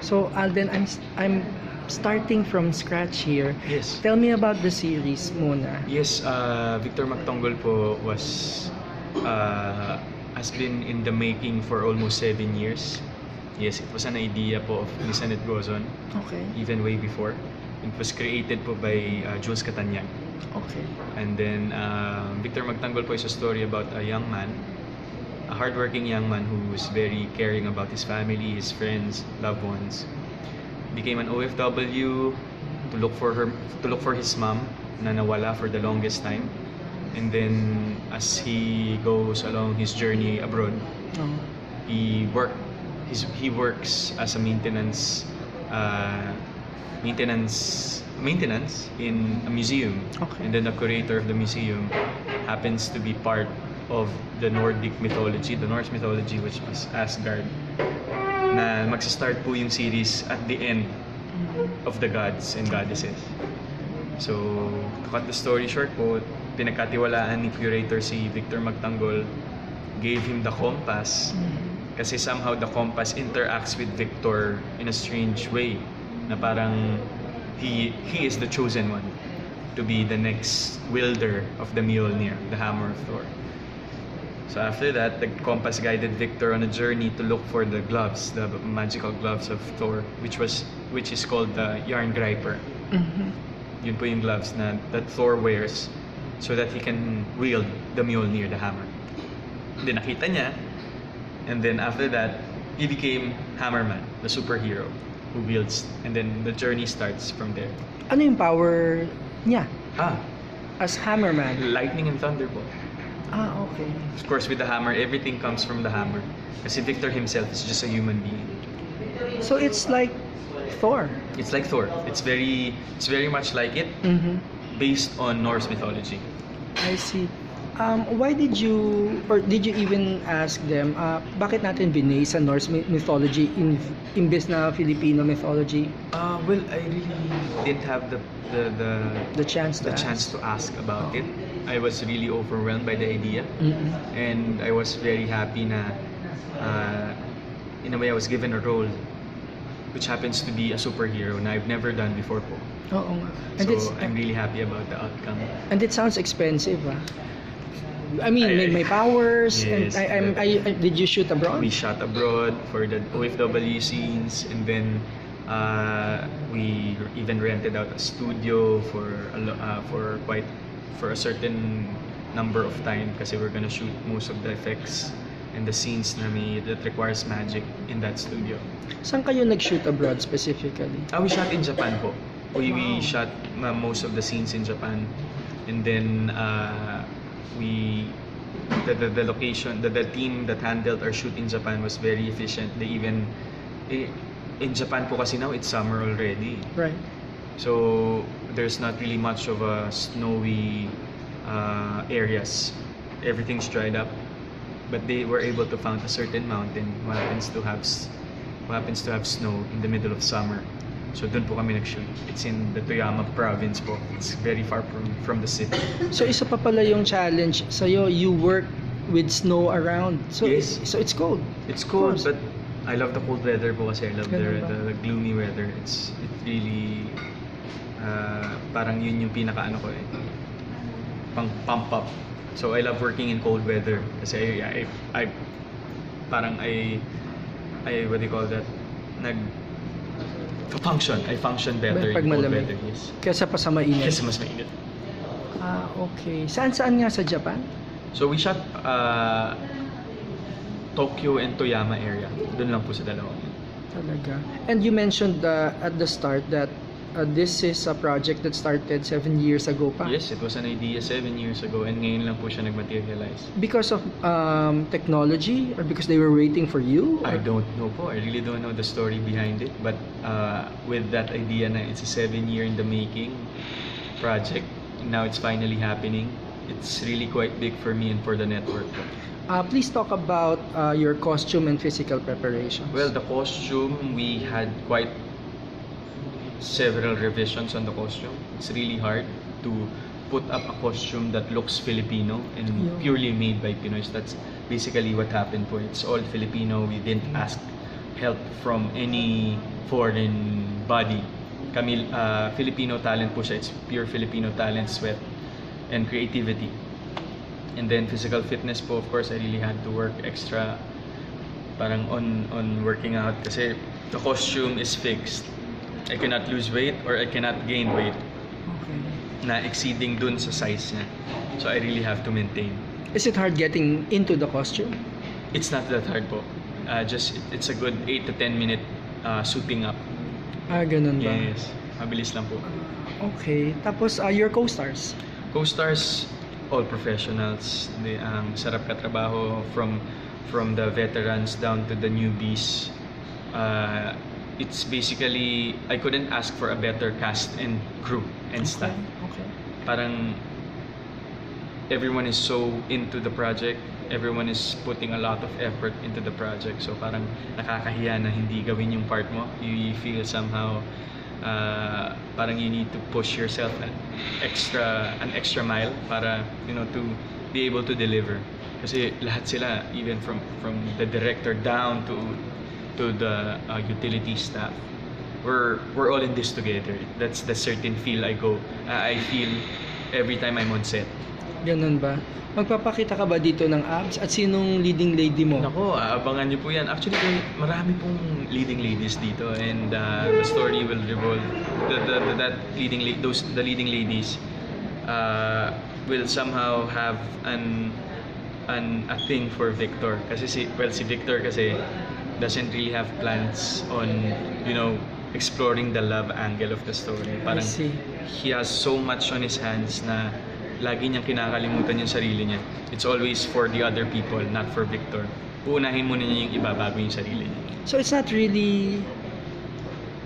So Alden, I'm starting from scratch here. Yes. Tell me about the series muna. Yes, Victor Magtanggol po has been in the making for almost 7 years. Yes, it was an idea po of Miss Annette Gozon, Okay. even way before. It was created po by Jules Catanyag. Okay. And then Victor Magtanggol po is a story about a young man, a hardworking young man who was very caring about his family, his friends, loved ones. Became an OFW to look for his mom na nawala for the longest time. And then as he goes along his journey abroad, Oh. he works as a maintenance in a museum. Okay. And then the curator of the museum happens to be part of the Nordic mythology, the Norse mythology, which is Asgard. Na magsa-start po yung series at the end of the gods and goddesses. So, to cut the story short po, pinagkatiwalaan ni curator si Victor Magtanggol, gave him the compass, kasi somehow the compass interacts with Victor in a strange way, na parang he is the chosen one to be the next wielder of the Mjolnir, the hammer of Thor. So after that, the compass guided Victor on a journey to look for the gloves, the magical gloves of Thor, which is called the Yarn Griper. Mhm. Yun po yung gloves that Thor wears so that he can wield the Mjolnir, the hammer. Then nakita niya, and then after that, he became Hammerman, the superhero who wields, and then the journey starts from there. Ano yung power niya Ah, as Hammerman? lightning and thunder po. Ah, okay. Of course, with the hammer, everything comes from the hammer. Kasi Victor himself is just a human being. So it's like Thor. It's like Thor. It's very much like it, Mhm. based on Norse mythology. I see. Why did you, or did you even ask them, bakit natin binase sa Norse mythology imbes na Filipino mythology? Well, I really didn't have the Chance to chance to ask about it. I was really overwhelmed by the idea, Mhm. and I was very happy na in a way I was given a role which happens to be a superhero na I've never done before po. Oo nga. And So I'm really happy about the outcome. it sounds expensive, ah. I mean, may powers, Yes. and did you shoot abroad? We shot abroad for the OFW scenes, and then we even rented out a studio for a certain number of time kasi we're gonna shoot most of the effects and the scenes that requires magic in that studio. Saan kayo nag-shoot abroad specifically? We shot in Japan po. We Wow. shot most of the scenes in Japan, and then the location, the team that handled our shoot in Japan was very efficient. They even in Japan po kasi now it's summer already, Right. so there's not really much of a snowy areas. Everything's dried up, but they were able to find a certain mountain who happens to have snow in the middle of summer. So doon po kami nag-shoot. It's in the Toyama province po. It's very far from the city. So isa pa pala yung challenge sa'yo, you work with snow around. So Yes. so it's cold. It's cold, Of course. but I love the cold weather po kasi I love Ganun ba? the gloomy weather. It really parang yun yung pinaka-ano ko pang pump up. So I love working in cold weather kasi I what do you call that? I function better Pag in cold malamig. weather. Yes. Kesa pa sa mainit. Kasi mas mainit. Okay. Saan nga sa Japan? So we shot Tokyo and Toyama area. Doon lang po sa dalawa. Talaga. And you mentioned at the start that this is a project that started 7 years ago pa. Yes, it was an idea 7 years ago, and ngayon lang po siya nag-materialize. Because of technology, or because they were waiting for you? I don't know po. I really don't know the story behind it. But with that idea na it's a 7-year in the making project, now it's finally happening. It's really quite big for me and for the network. Please talk about your costume and physical preparations. Well, the costume, we had quite several revisions on the costume. It's really hard to put up a costume that looks Filipino and Yeah. purely made by Pinoys. That's basically what happened po. It's all Filipino. We didn't ask help from any foreign body. Kami, Filipino talent po siya. It's pure Filipino talent, sweat, and creativity. And then physical fitness po, of course, I really had to work extra parang on working out kasi the costume is fixed. I cannot lose weight or I cannot gain weight Okay. na exceeding dun sa size niya. So I really have to maintain. Is it hard getting into the costume? It's not that hard po. It's a good 8 to 10 minute suiting up. Ganun ba? Yes. Mabilis lang po. Okay. Tapos, your co-stars? Co-stars, all professionals. Ang sarap katrabaho from the veterans down to the newbies. It's basically, I couldn't ask for a better cast and crew and staff. Okay. Parang everyone is so into the project. Everyone is putting a lot of effort into the project. So parang nakakahiya na hindi gawin yung part mo. You feel somehow parang you need to push yourself an extra mile para to be able to deliver. Kasi lahat sila, even from the director down to the utility staff, we're all in this together. That's the certain feel I feel every time I'm on set. Ganun ba? Magpapakita ka ba dito ng abs? At sinong leading lady mo? Nako, abangan niyo po yan. Actually, marami pong leading ladies dito, and the story will revolve. The leading ladies will somehow have a thing for Victor. Kasi si Victor kasi doesn't really have plans on exploring the love angle of the story. Parang I see. he has so much on his hands na lagi niyang kinakalimutan yung sarili niya. It's always for the other people, not for Victor. Uunahin muna niya yung iba bago yung sarili niya. So it's not really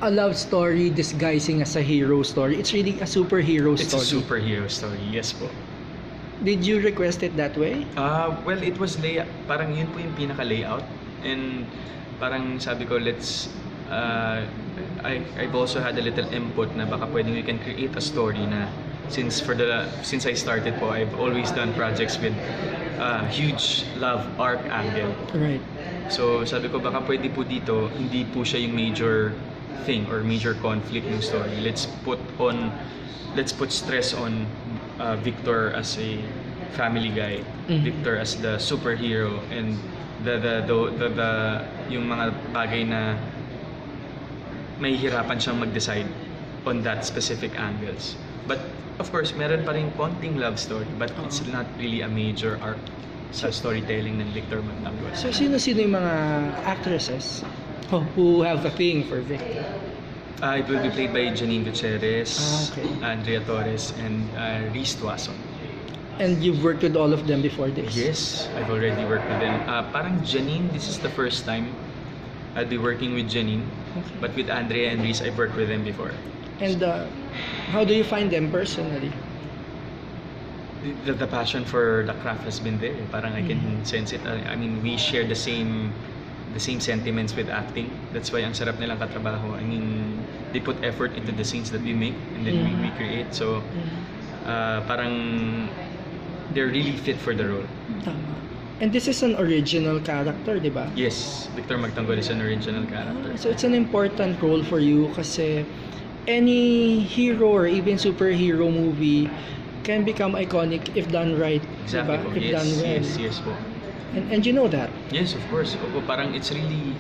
a love story disguising as a hero story. It's really a superhero It's story. a superhero story, yes po. Did you request it that way? Well, it was parang yun po yung pinaka-layout. And parang sabi ko, I've also had a little input na baka pwedeng we can create a story na since I started po, I've always done projects with huge love arc angle. Right. So sabi ko baka pwede po dito, hindi po siya yung major thing or major conflict ng story. Let's put stress on Victor as a family guy, Victor as the superhero, and the yung mga bagay na mahihirapan siyang mag-decide on that specific angles. But of course, meron pa rin konting love story, but it's not really a major arc sa storytelling ng Victor Magtanggol. So sino-sino yung mga actresses who have a thing for Victor? It will be played by Janine Gutierrez, Okay. Andrea Torres, and Reese Tuason. And you've worked with all of them before this? Yes, I've already worked with them. Parang Janine, this is the first time I'll be working with Janine. Okay. But with Andrea and Reese, I've worked with them before. And how do you find them personally? The passion for the craft has been there. Parang I can sense it. I mean, we share the same sentiments with acting. That's why ang sarap nilang katrabaho. I mean, they put effort into the scenes that we make and then we create. So, parang they're really fit for the role. Tama. And this is an original character, di ba? Yes, Victor Magtanggol is an original character. So it's an important role for you kasi any hero or even superhero movie can become iconic if done right, Exactly diba? po. If done well. Yes po. And you know that. Yes, of course. Opo, parang it's really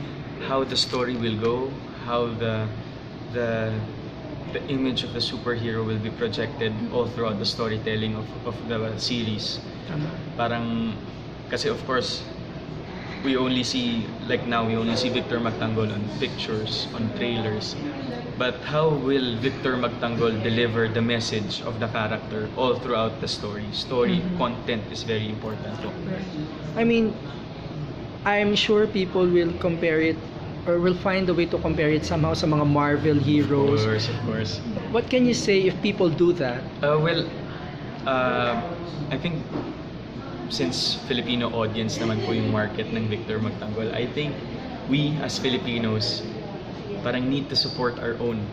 how the story will go, how the image of the superhero will be projected all throughout the storytelling of the series. Tama. Parang kasi of course we only see Victor Magtanggol on pictures, on trailers. But how will Victor Magtanggol deliver the message of the character all throughout the story? Content is very important po. I mean, I'm sure people will compare it or will find a way to compare it somehow sa mga Marvel heroes. Of course. What can you say if people do that? I think since Filipino audience naman po yung market ng Victor Magtanggol, I think we as Filipinos parang need to support our own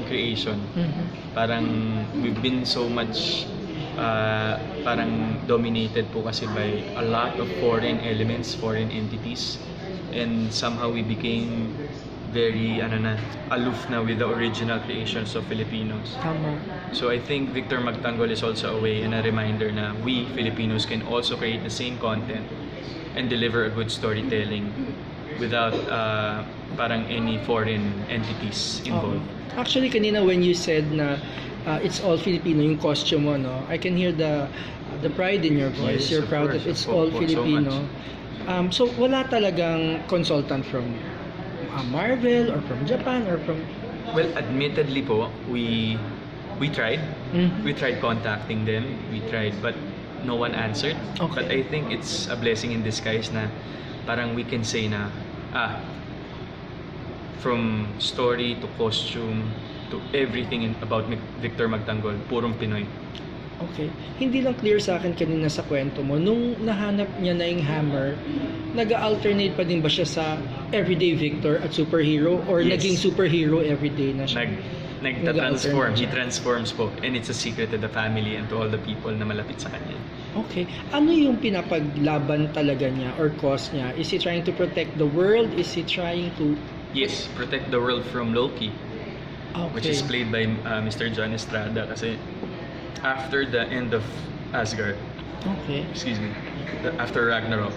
creation. Parang we've been so much parang dominated po kasi by a lot of foreign elements, foreign entities, and somehow we became very aloof na with the original creations of Filipinos. Tama. So I think Victor Magtanggol is also a way and a reminder na we Filipinos can also create the same content and deliver a good storytelling without parang any foreign entities involved. Actually, kanina when you said na it's all Filipino yung costume mo, no? I can hear the pride in your voice. Yes, You're of proud course, that it's of all course, so Filipino. much. So wala talagang consultant from Marvel or from Japan or from... Well, admittedly po, we tried. Mhm. We tried contacting them. We tried, but no one answered. Okay. But I think it's a blessing in disguise na parang we can say na from story to costume to everything about Victor Magtanggol, purong Pinoy. Okay. Hindi lang clear sa akin kanina sa kwento mo, nung nahanap niya na yung hammer, nag-alternate pa din ba siya sa everyday Victor at superhero or Yes. naging superhero everyday na siya? Nagta-transform. Nag-alternate He siya. transforms po. And it's a secret to the family and to all the people na malapit sa kanya. Okay. Ano yung pinapaglaban talaga niya or cause niya? Is he trying to protect the world? Is he trying to... Yes, protect the world from Loki, Okay. which is played by Mr. John Estrada. Kasi after the end of Asgard, Okay. after Ragnarok,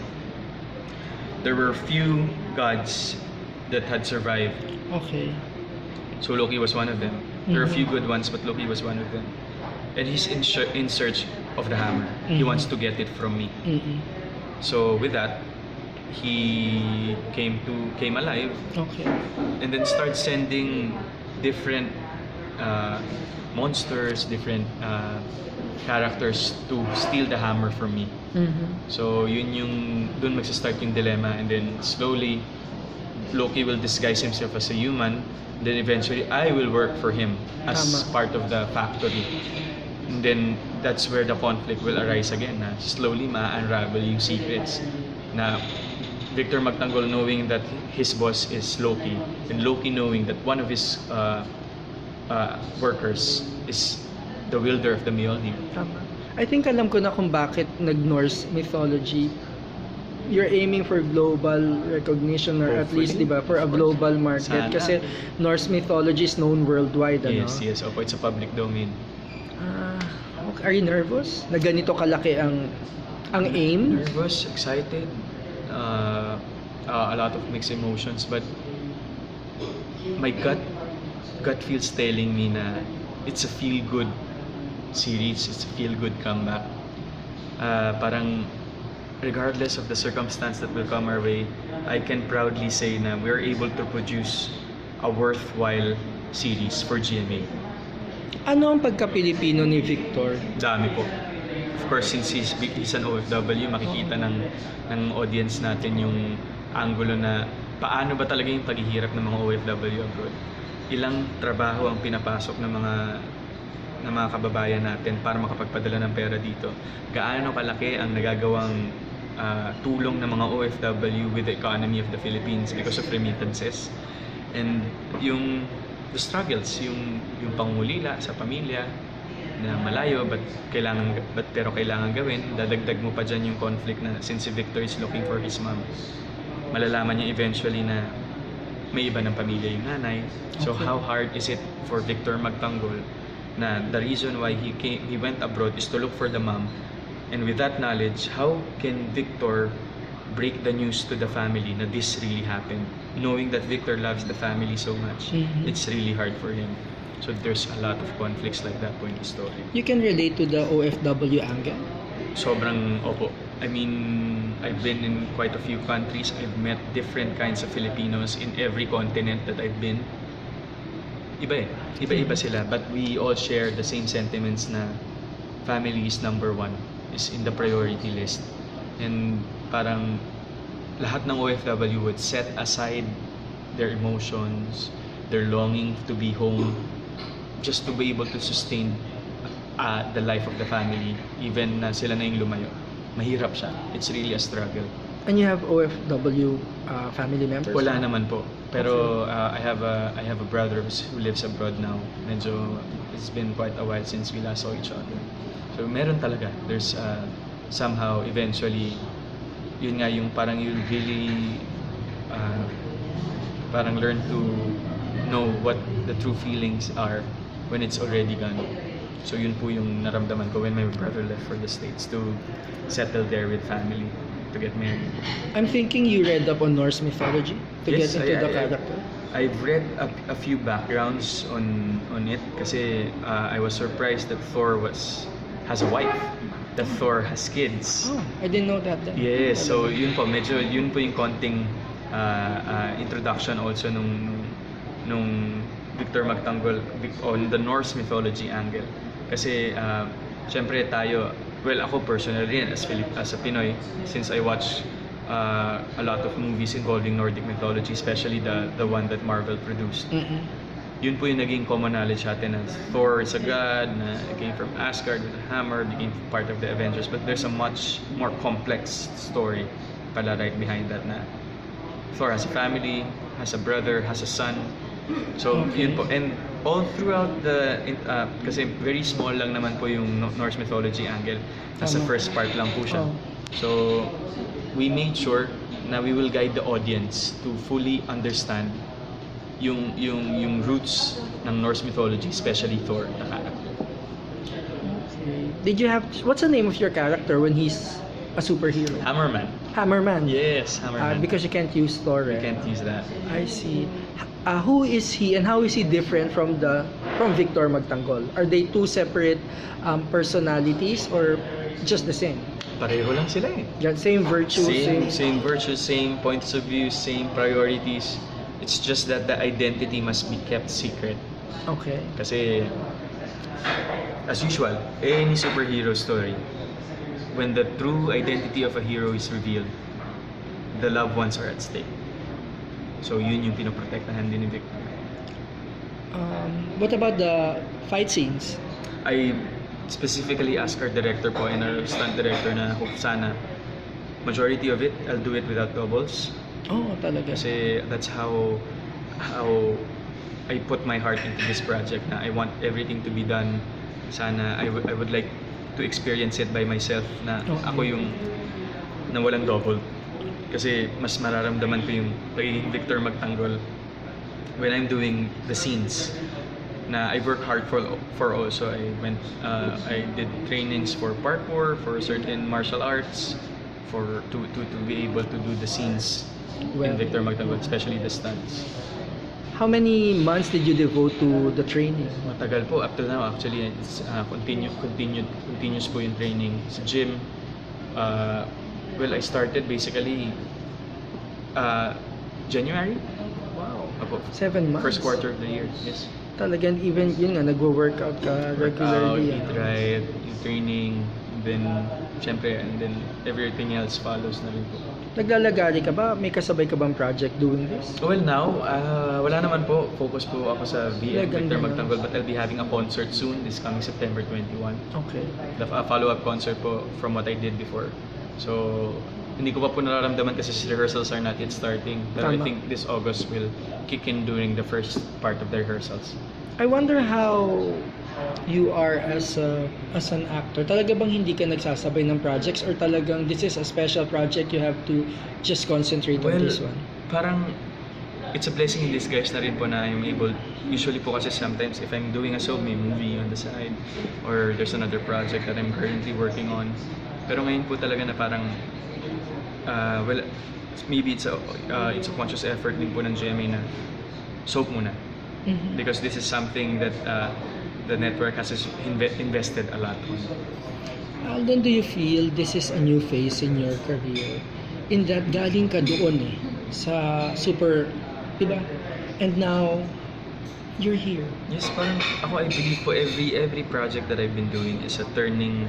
there were few gods that had survived. Okay. So Loki was one of them. There are a Mhm. few good ones, but Loki was one of them. And he's in search of the hammer. He Mhm. wants to get it from me. Mm-mm. So with that, he came alive Okay. and then started sending different monsters, different characters to steal the hammer from me. Mhm. So dun magsa-start yung dilemma, and then slowly Loki will disguise himself as a human, then eventually I will work for him as Tama. part of the factory. And then that's where the conflict will arise again, na slowly ma-unravel yung secrets na Victor Magtanggol knowing that his boss is Loki, and Loki knowing that one of his workers is the wielder of the Mjolnir. Tama. I think alam ko na kung bakit nag-Norse mythology. You're aiming for global recognition or at least, Hopefully. 'di ba, for a global market Sana. kasi Norse mythology is known worldwide, ano? Yes, opo, it's a public domain. Okay. Are you nervous? Na ganito kalaki ang aim? Nervous, excited, a lot of mixed emotions, but my gut feels telling me na it's a feel good series, it's a feel good comeback. Parang regardless of the circumstance that will come our way, I can proudly say na we're able to produce a worthwhile series for GMA. Ano ang pagka-Pilipino ni Victor? Dami po. Of course, since he's an OFW, makikita ng audience natin yung angulo na paano ba talaga yung paghihirap ng mga OFW abroad. Ilang trabaho ang pinapasok ng mga kababayan natin para makapagpadala ng pera dito. Gaano kalaki ang nagagawang tulong ng mga OFW with the economy of the Philippines because of remittances. And the struggles, yung pangulila sa pamilya na malayo pero kailangan gawin, dadagdag mo pa dyan yung conflict na since si Victor is looking for his mom, malalaman niya eventually na may iba ng pamilya yung nanay. So Okay. how hard is it for Victor Magtanggol na the reason why he went abroad is to look for the mom, and with that knowledge, how can Victor break the news to the family na this really happened, knowing that Victor loves the family so much. Mhm. It's really hard for him. So there's a lot of conflicts like that po in the story. You can relate to the OFW angle? Sobrang opo. I mean, I've been in quite a few countries. I've met different kinds of Filipinos in every continent that I've been. Iba eh. Iba-iba sila. But we all share the same sentiments na family is number one, is in the priority list. And parang lahat ng OFW would set aside their emotions, their longing to be home, just to be able to sustain the life of the family, even na sila na yung lumayo. Mahirap siya. It's really a struggle. And you have OFW family members? Wala naman po. Pero I have a brother who lives abroad now. Medyo it's been quite a while since we last saw each other. So meron talaga. There's somehow eventually yun nga yung parang you really parang learn to know what the true feelings are when it's already gone. So yun po yung naramdaman ko when my brother left for the States to settle there with family, to get married. I'm thinking you read up on Norse mythology to Yes, get into the character. I've read a few backgrounds on it kasi I was surprised that Thor has a wife, that Thor has kids. Oh, I didn't know that then. Yes, so yun po, medyo yun po yung konting introduction also nung Victor Magtanggol on the Norse mythology angle. Kasi syempre tayo, well ako personally as a Pinoy, since I watch a lot of movies involving Nordic mythology, especially the one that Marvel produced. Mm-mm. Yun po yung naging common knowledge natin na Thor is a god na came from Asgard with a hammer, became part of the Avengers, but there's a much more complex story pala right behind that na Thor has a family, has a brother, has a son. So Okay. yun po, and all throughout kasi very small lang naman po yung Norse mythology angle, nasa Tama. first part lang po siya. Oh. So we made sure na we will guide the audience to fully understand yung roots ng Norse mythology, especially Thor na character. Okay. Did you have, what's the name of your character when he's a superhero? Hammerman. Hammerman. Yes, Hammerman. Because you can't use Thor. You Eh? can't use that. I see. Who is he and how is he different from Victor Magtanggol? Are they two separate personalities or just the same? Pareho lang sila eh. Yeah, same virtues, Same virtues, same points of view, same priorities. It's just that the identity must be kept secret. Okay. Kasi, as usual, any superhero story, when the true identity of a hero is revealed, the loved ones are at stake. So yun yung pinoprotektahan din ni Victor. What about the fight scenes? I specifically asked our director po and our stunt director na sana majority of it, I'll do it without doubles. Oh, talaga. Kasi that's how I put my heart into this project na I want everything to be done. Sana I would like to experience it by myself na Okay. ako yung na walang double. Kasi mas mararamdaman ko yung pagiging Victor Magtanggol when I'm doing the scenes na I work hard for also. I did trainings for parkour, for certain martial arts, to be able to do the scenes Well, in Victor Magtanggol, especially the stunts. how many months did you devote to the training? Matagal po up till now actually. It's continuous po yung training sa gym. Well, I started basically January. Wow. Apo. 7 months. First quarter of the year. Yes. Talagang even yun nga, nagwo-workout ka Workout, regularly. eat right, yung training, then syempre, and then everything else follows na rin po. Naglalagari ka ba? May kasabay ka bang project doing this? Well, now, wala naman po. Focus po ako sa VM, Ganda Victor na. Magtanggol, but I'll be having a concert soon, this coming September 21. Okay. A follow-up concert po from what I did before. So, hindi ko pa po nararamdaman kasi rehearsals are not yet starting. Pero I Tama. think this August will kick in during the first part of the rehearsals. I wonder how you are as an actor. Talaga bang hindi ka nagsasabay ng projects or talagang this is a special project, you have to just concentrate on this one? Parang it's a blessing in disguise na rin po na I'm able, usually po kasi sometimes if I'm doing a soap, may movie on the side or there's another project that I'm currently working on. Pero ngayon po talaga na parang well, maybe it's a conscious effort din po ng GMA na soap muna. Mhm. Because this is something that the network has invested a lot on. Alden, do you feel this is a new phase in your career? In that galing ka doon sa super, di ba? And now, you're here. Yes, parang ako I believe po every project that I've been doing is a turning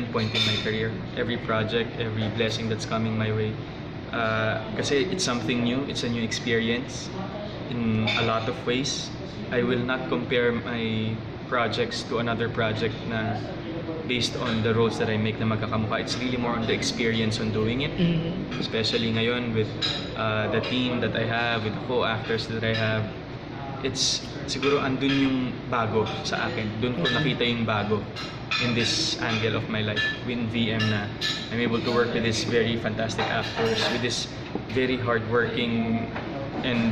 point in my career. Every project, every blessing that's coming my way. Kasi it's something new, it's a new experience in a lot of ways. I will not compare my projects to another project na based on the roles that I make na magkakamukha. It's really more on the experience on doing it. Mhm. Especially ngayon with the team that I have, with the co-actors that I have. It's siguro andun yung bago sa akin. Doon ko nakita yung bago in this angle of my life in VM na I'm able to work with these very fantastic actors, with this very hardworking and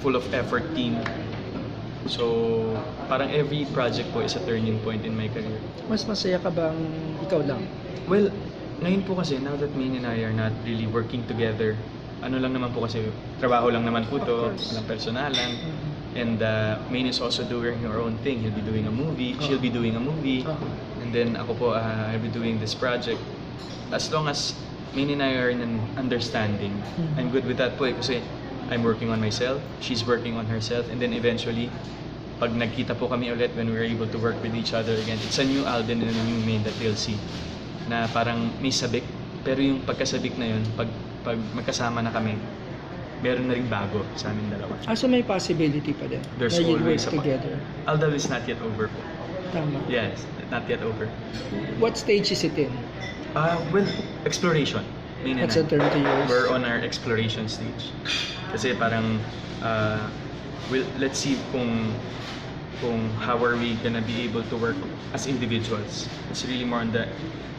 full of effort team. So, parang every project po is a turning point in my career. Mas masaya ka bang ikaw lang? Well, ngayon po kasi, now that Maine and I are not really working together, ano lang naman po kasi, trabaho lang naman po to, course. walang personalan. Mhm. And Maine is also doing her own thing. He'll be doing a movie, she'll be doing a movie. And then ako po, I'll be doing this project. As long as Maine and I are in an understanding, I'm good with that po kasi I'm working on myself, she's working on herself, and then eventually, pag nagkita po kami ulit when we're able to work with each other again, it's a new Alden and a new Maine that they'll see. Na parang may sabik, pero yung pagkasabik na yun, pag magkasama na kami, meron na ring bago sa aming dalawa. So may possibility pa din. There's na you'll always work together. Alden is not yet over po. Tama. Yes, not yet over. What stage is it in? Well, exploration. Maine and What's the I. term to use? We're on our exploration stage. Kasi parang, let's see kung how are we gonna be able to work as individuals. It's really more on the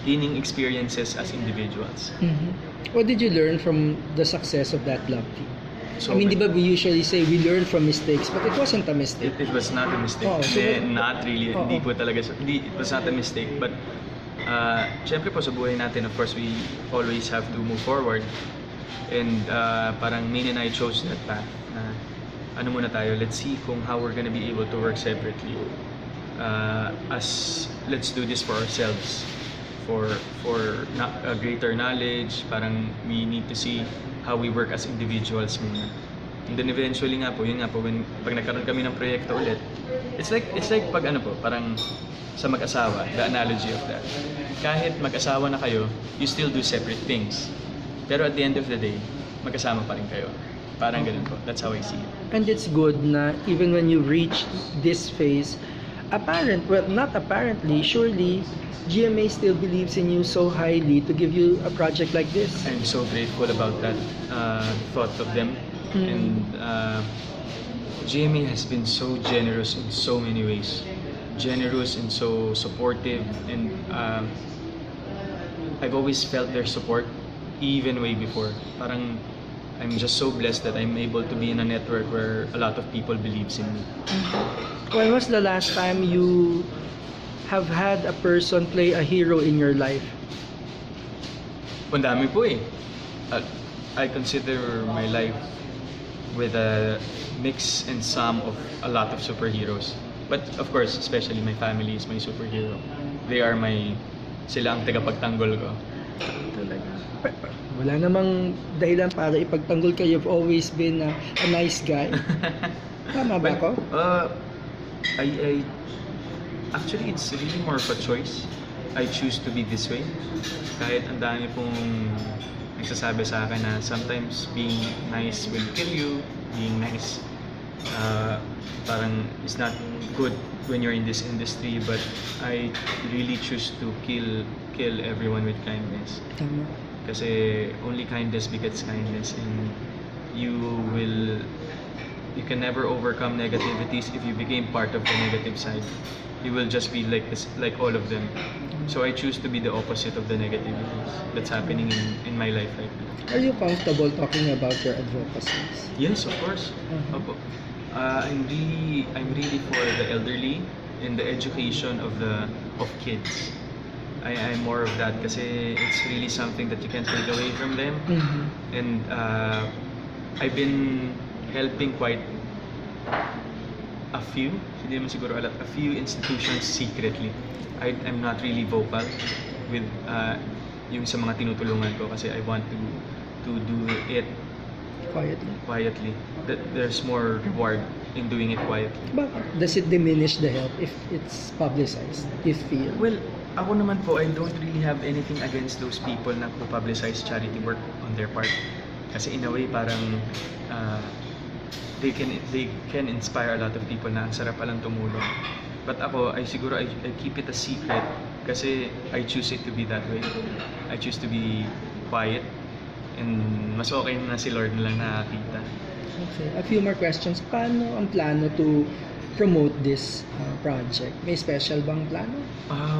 gaining experiences as individuals. Mhm. What did you learn from the success of that love team? So, I mean, di ba we usually say we learn from mistakes, but it wasn't a mistake. it was not a mistake. Oh, so Hindi, not really. Oh, Hindi oh. po talaga. It was not a mistake. But, syempre po sa buhay natin, of course, we always have to move forward. And parang Maine and I chose that path. Ano muna tayo, let's see kung how we're gonna be able to work separately. Let's do this for ourselves. For a greater knowledge, parang we need to see how we work as individuals muna. And then eventually nga po, yun nga po, pag nagkaroon kami ng proyekto ulit, it's like pag ano po, parang sa mag-asawa, the analogy of that. Kahit mag-asawa na kayo, you still do separate things. Pero at the end of the day, magkasama pa rin kayo. Parang ganun po. That's how I see it. And it's good na even when you reach this phase, not apparently, surely, GMA still believes in you so highly to give you a project like this. I'm so grateful about that thought of them. And GMA has been so generous in so many ways. Generous and so supportive. And I've always felt their support even way before. Parang I'm just so blessed that I'm able to be in a network where a lot of people believes in me. When was the last time you have had a person play a hero in your life? Ang dami po eh. I consider my life with a mix and sum of a lot of superheroes. But of course, especially my family is my superhero. They are sila ang tagapagtanggol ko. Talaga. Wala namang dahilan para ipagtanggol ka. You've always been a nice guy. Tama ba ako? I actually, it's really more of a choice. I choose to be this way. Kahit ang dami pong nagsasabi sa akin na sometimes being nice will kill you. Being nice parang is not good when you're in this industry. But I really choose to kill everyone with kindness. Tama. Kasi only kindness begets kindness, and you can never overcome negativities if you became part of the negative side. You will just be like this, like all of them. So I choose to be the opposite of the negativities that's happening in my life right now. Are you comfortable talking about your advocacies? Yes, of course. Opo. I'm really for the elderly and the education of kids. I'm more of that kasi it's really something that you can't take away from them. And I've been helping quite a few, hindi naman siguro a few institutions secretly. I'm not really vocal with yung sa mga tinutulungan ko kasi I want to do it quietly. That there's more reward in doing it quietly. But does it diminish the help if it's publicized, you feel? Well, ako naman po, I don't really have anything against those people na publicize charity work on their part. Kasi in a way, parang they can inspire a lot of people na ang sarap palang tumulong. But ako, I keep it a secret kasi I choose it to be that way. I choose to be quiet and mas okay na si Lord na lang nakakita. Okay. A few more questions. Paano ang plano to promote this project? May special bang plano?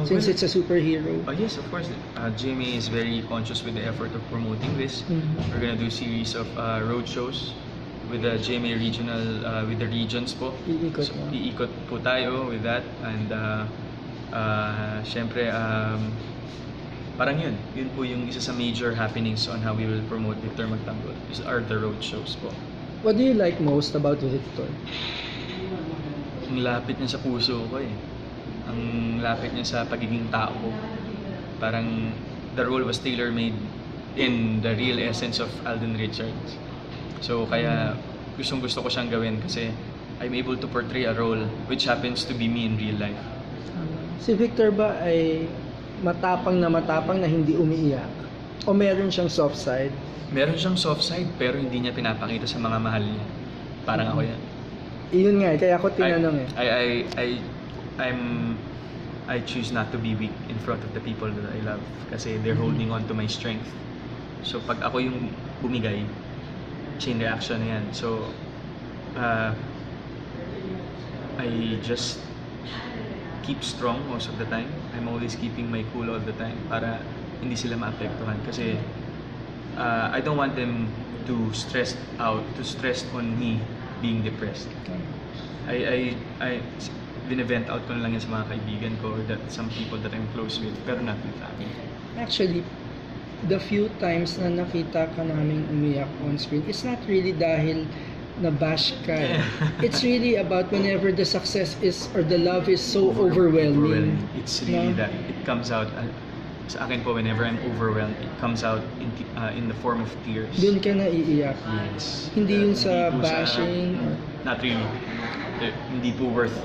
Since it's a superhero. Yes, of course. GMA is very conscious with the effort of promoting this. We're gonna do a series of road shows with the GMA regional, with the regions po. Iikot So, mo. iikot po tayo with that, and syempre, parang yun po yung isa sa major happenings on how we will promote Victor Magtanggol, are the road shows po. What do you like most about Victor? Ang lapit niya sa puso ko eh. Ang lapit niya sa pagiging tao ko. Parang the role was tailor-made in the real essence of Alden Richards. So kaya gustong-gusto ko siyang gawin kasi I'm able to portray a role which happens to be me in real life. Si Victor ba ay matapang na hindi umiiyak? O meron siyang soft side? Meron siyang soft side pero hindi niya pinapakita sa mga mahal niya. Parang ako yan. Iyon nga, kaya ako tinanong I choose not to be weak in front of the people that I love kasi they're holding on to my strength. So pag ako yung bumigay, chain reaction na yan. So I just keep strong most of the time. I'm always keeping my cool all the time para hindi sila maapektuhan kasi I don't want them to stress on me being depressed. I binevent out ko na lang yan sa mga kaibigan ko or that some people that I'm close with, pero not with family. Actually, the few times na nakita ka naming umiyak on screen, it's not really dahil nabash ka. It's really about whenever the success is or the love is so overwhelming. It's really No? that. It comes out, sa akin po, whenever I'm overwhelmed, it comes out in the form of tears. Doon ka naiiyak. Yes. Hindi yun sa Hindi po bashing. Not really. Hindi po worth.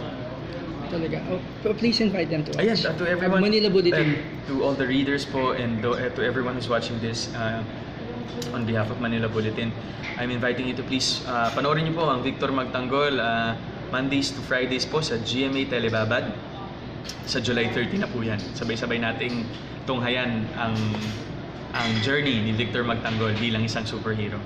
Talaga. Oh, please invite them to us. Ayan, to everyone. Manila Bulletin. To all the readers po and to everyone who's watching this on behalf of Manila Bulletin, I'm inviting you to please panoorin niyo po ang Victor Magtanggol Mondays to Fridays po sa GMA Telebabad. Sa July 30 na po yan. Sabay-sabay nating tunghayan ang journey ni Victor Magtanggol bilang isang superhero.